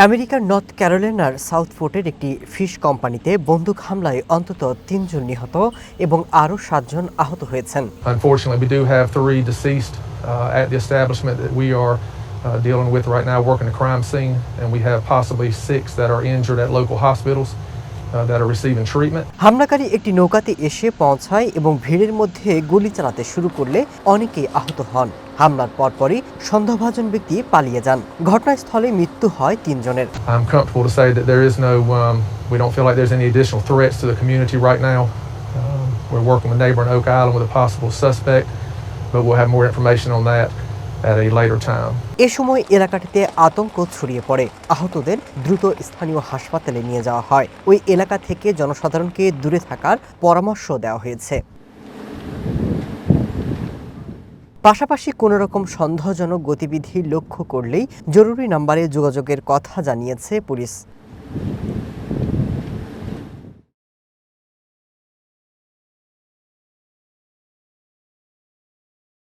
আমেরিকার north ক্যারোলিনার south ফোর্টের একটি fish কোম্পানিতে বন্দুক হামলায় অন্তত ৩ জন নিহত এবং আরও ৭ জন আহত হয়েছেন। Unfortunately, we do have 3 deceased at the establishment that we are dealing with right now, working the crime scene, and we have possibly 6 that are injured at local hospitals that are receiving treatment. হামলাকারী একটি নৌকাতে এসে পৌঁছায় এবং ভিড়ের মধ্যে গুলি চালাতে শুরু করলে অনেকেই আহত হন। হামলার পরপরই সন্দেহভাজন ব্যক্তি পালিয়ে যান। ঘটনাস্থলে মৃত্যু হয় ৩ জনের। I'm comfortable to say that there is no, we don't feel like there's any additional threats to the community right now. We're working with neighboring Oak Island with a possible suspect, but we'll have more information on that at a later time. এ সময় এলাকাটিতে আতঙ্ক ছড়িয়ে পড়ে। আহতদের দ্রুত স্থানীয় হাসপাতালে নিয়ে যাওয়া হয়। ওই এলাকা থেকে জনসাধারণকে দূরে থাকার পরামর্শ দেওয়া হয়েছে। পাশাপাশি কোনো রকম সন্দেহজনক গতিবিধি লক্ষ্য করলেই জরুরি নম্বরে যোগাযোগের কথা জানিয়েছে পুলিশ।